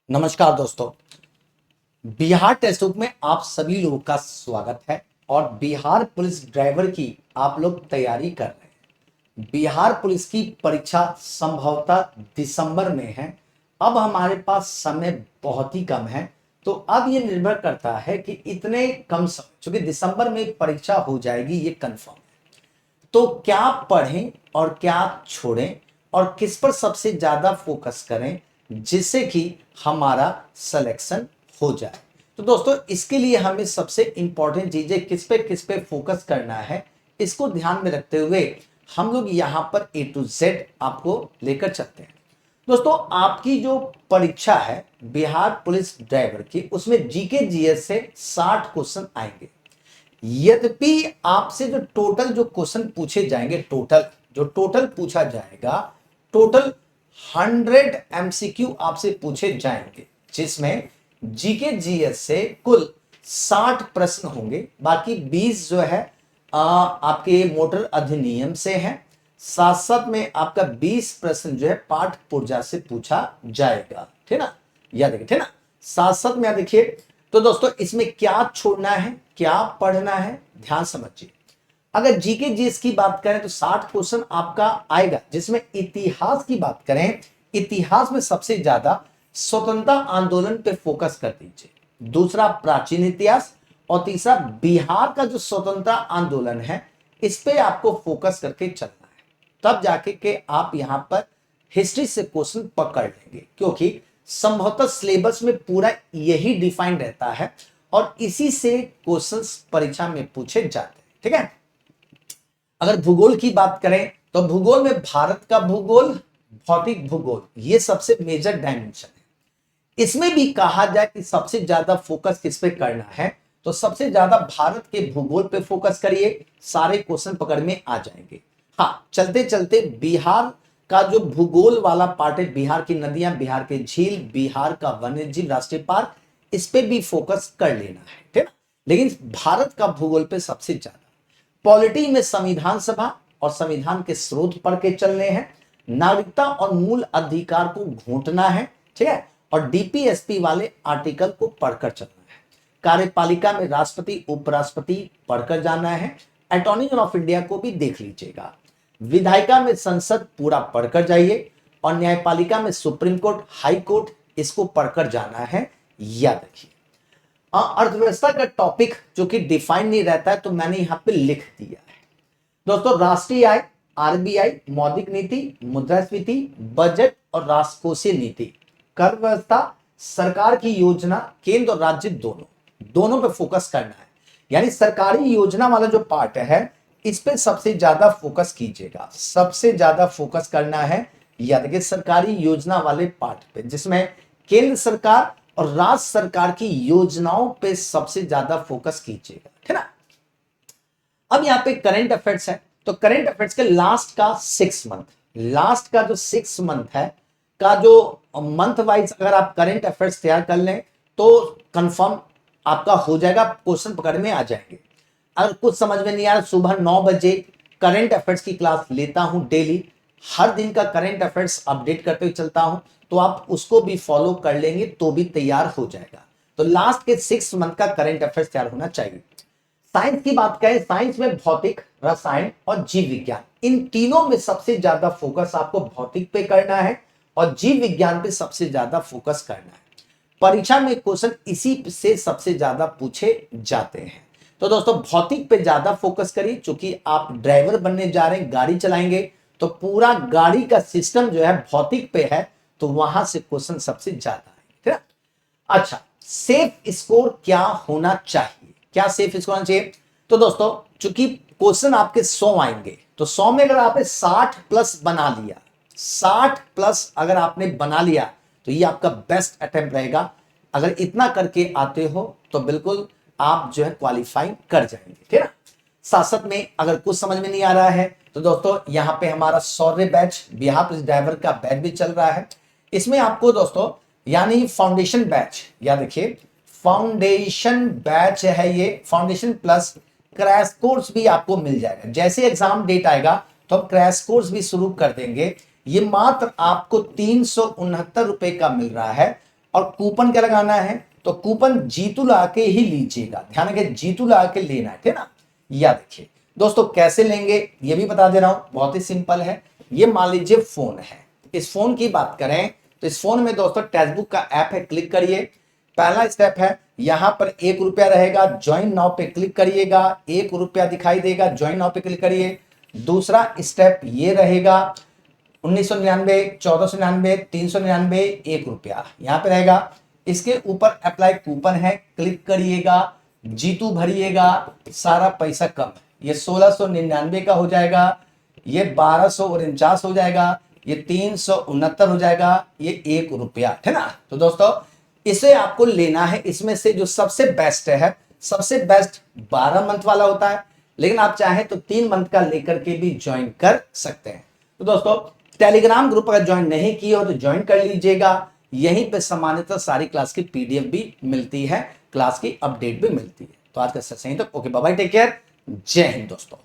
नमस्कार दोस्तों। Bihar test book में आप सभी लोगों का स्वागत है और बिहार पुलिस ड्राइवर की आप लोग तैयारी कर रहे हैं। बिहार पुलिस की परीक्षा संभवतः दिसंबर में है। अब हमारे पास समय बहुत ही कम है, तो अब ये निर्भर करता है कि इतने कम समय, चूंकि दिसंबर में परीक्षा हो जाएगी ये कंफर्म है, तो क्या पढ़ें और क्या छोड़ें और किस पर सबसे ज्यादा फोकस करें जिससे कि हमारा सिलेक्शन हो जाए। तो दोस्तों, इसके लिए हमें सबसे इंपॉर्टेंट चीजें किस पे फोकस करना है, इसको ध्यान में रखते हुए हम लोग यहां पर ए टू जेड आपको लेकर चलते हैं। दोस्तों, आपकी जो परीक्षा है बिहार पुलिस ड्राइवर की, उसमें जीके जीएस से 60 क्वेश्चन आएंगे। यद्यपि आपसे जो टोटल जो क्वेश्चन पूछे जाएंगे, टोटल पूछा जाएगा, टोटल 100 एमसीक्यू आपसे पूछे जाएंगे, जिसमें जीके जीएस से कुल 60 प्रश्न होंगे। बाकी 20 जो है आपके मोटर अधिनियम से हैं। साथ साथ में आपका 20 प्रश्न जो है पाठ पुर्जा से पूछा जाएगा, ठीक ना। याद रखिए, ठीक ना। साथ साथ में देखिए, तो दोस्तों इसमें क्या छोड़ना है, क्या पढ़ना है, ध्यान समझिए। अगर जीके जीएस की बात करें तो 60 क्वेश्चन आपका आएगा, जिसमें इतिहास की बात करें, इतिहास में सबसे ज्यादा स्वतंत्रता आंदोलन पे फोकस कर दीजिए, दूसरा प्राचीन इतिहास, और तीसरा बिहार का जो स्वतंत्रता आंदोलन है, इस पे आपको फोकस करके चलना है। तब जाके के आप यहां पर हिस्ट्री से क्वेश्चन पकड़ लेंगे, क्योंकि संभवतः सिलेबस में पूरा यही डिफाइंड रहता है और इसी से क्वेश्चंस परीक्षा में पूछे जाते हैं, ठीक है। अगर भूगोल की बात करें तो भूगोल में भारत का भूगोल, भौतिक भूगोल, ये सबसे मेजर डायमेंशन है। इसमें भी कहा जाए कि सबसे ज्यादा फोकस किस पे करना है, तो सबसे ज्यादा भारत के भूगोल पे फोकस करिए, सारे क्वेश्चन पकड़ में आ जाएंगे। हाँ, चलते चलते बिहार का जो भूगोल वाला पार्ट है, बिहार की नदियां, बिहार के झील, बिहार का वन्य जीव राष्ट्रीय पार्क, इस पे भी फोकस कर लेना है, ठीक है। लेकिन भारत का भूगोल पे सबसे ज्यादा। पॉलिटी में संविधान सभा और संविधान के स्रोत पढ़ के चलने हैं। नागरिकता और मूल अधिकार को घोंटना है, ठीक है। और डीपीएसपी वाले आर्टिकल को पढ़कर चलना है। कार्यपालिका में राष्ट्रपति उपराष्ट्रपति पढ़कर जाना है। अटॉर्नी जनरल ऑफ इंडिया को भी देख लीजिएगा। विधायिका में संसद पूरा पढ़कर जाइए, और न्यायपालिका में सुप्रीम कोर्ट, हाई कोर्ट, इसको पढ़कर जाना है, याद रखिए। अर्थव्यवस्था का टॉपिक जो कि डिफाइन नहीं रहता है, तो मैंने यहां पे लिख दिया है। दोस्तों, राष्ट्रीय आय, आरबीआई, मौद्रिक नीति, मुद्रास्फीति, बजट और राजकोषीय नीति, कर व्यवस्था, सरकार की योजना, केंद्र और राज्य दोनों पे फोकस करना है। यानी सरकारी योजना वाला जो पार्ट है, इस पे सबसे ज्यादा फोकस कीजिएगा, सबसे ज्यादा फोकस करना है, याद रखिए, सरकारी योजना वाले पार्ट पे, जिसमें केंद्र सरकार और राज्य सरकार की योजनाओं पे सबसे ज्यादा फोकस कीजिएगा, है ना। अब यहाँ पे करंट अफेयर्स है, तो करंट अफेयर्स के लास्ट का 6 मंथ, लास्ट का जो 6 मंथ है का जो मंथ वाइज अगर आप करंट अफेयर्स तैयार कर लें तो कंफर्म आपका हो जाएगा, क्वेश्चन पकड़ में आ जाएंगे। अगर कुछ समझ में नहीं आ रहा, सुबह 9 बजे करंट अफेयर्स की क्लास लेता हूं डेली, हर दिन का करंट अफेयर्स अपडेट करते हुए चलता हूं, तो आप उसको भी फॉलो कर लेंगे तो भी तैयार हो जाएगा। तो लास्ट के 6 मंथ का करंट अफेयर्स तैयार होना चाहिए। साइंस की बात करें, साइंस में भौतिक, रसायन और जीव विज्ञान, इन तीनों में सबसे ज्यादा फोकस आपको भौतिक पे करना है और जीव विज्ञान पे सबसे ज्यादा फोकस करना है। परीक्षा में क्वेश्चन इसी से सबसे ज्यादा पूछे जाते हैं। तो दोस्तों, भौतिक पे ज्यादा फोकस करिए, क्योंकि आप ड्राइवर बनने जा रहे हैं, गाड़ी चलाएंगे, तो पूरा गाड़ी का सिस्टम जो है भौतिक पे है, तो वहां से क्वेश्चन सबसे ज्यादा है, ठीक है। अच्छा, सेफ स्कोर क्या होना चाहिए, क्या सेफ स्कोर होना चाहिए? तो दोस्तों, चूंकि क्वेश्चन आपके 100 आएंगे, तो 100 में अगर आपने 60 प्लस बना लिया, 60 प्लस अगर आपने बना लिया, तो ये आपका बेस्ट अटेम्प्ट रहेगा। अगर इतना करके आते हो तो बिल्कुल आप जो है क्वालिफाई कर जाएंगे, ठीक है ना। साथ साथ में अगर कुछ समझ में नहीं आ रहा है, तो दोस्तों यहाँ पे हमारा शौर्य बैच, बिहार पुलिस ड्राइवर का बैच भी चल रहा है। इसमें आपको दोस्तों यानी फाउंडेशन बैच, याद रखिए, फाउंडेशन बैच है ये, फाउंडेशन प्लस क्रैश कोर्स भी आपको मिल जाएगा। जैसे एग्जाम डेट आएगा तो हम क्रैश कोर्स भी शुरू कर देंगे। ये मात्र आपको 369 रुपए का मिल रहा है, और कूपन क्या लगाना है, तो कूपन जीतू ला के ही लीजिएगा, ध्यान रखिए जीतू ला के लेना है, ठीक है ना। या देखिए दोस्तों कैसे लेंगे ये भी बता दे रहा हूं, बहुत ही सिंपल है। ये मान लीजिए फोन है, इस फोन की बात करें तो इस फोन में दोस्तों टेक्स्टबुक का ऐप है, क्लिक करिए। पहला स्टेप है यहां पर 1 रुपया रहेगा, ज्वाइन नाउ पे क्लिक करिएगा, 1 रुपया दिखाई देगा, ज्वाइन नाउ पे क्लिक करिए। दूसरा स्टेप ये रहेगा 1999, 1499, 399, 1 रुपया यहां पे रहेगा। इसके ऊपर अप्लाई कूपन है, क्लिक करिएगा, जीतू भरिएगा, सारा पैसा कम है, ये 1699 का हो जाएगा, ये 1249 हो जाएगा, ये 369 हो जाएगा, ये 1 रुपया, है ना। तो दोस्तों इसे आपको लेना है, इसमें से जो सबसे बेस्ट है, सबसे बेस्ट 12 मंथ वाला होता है, लेकिन आप चाहें तो 3 मंथ का लेकर के भी ज्वाइन कर सकते हैं। तो दोस्तों टेलीग्राम ग्रुप अगर ज्वाइन नहीं किए हो तो ज्वाइन कर लीजिएगा, यहीं पे सामान्यतः सारी क्लास की पीडीएफ भी मिलती है, क्लास की अपडेट भी मिलती है। तो आज का सेशन यहीं तक, okay bye bye, take care, जय हिंद दोस्तों।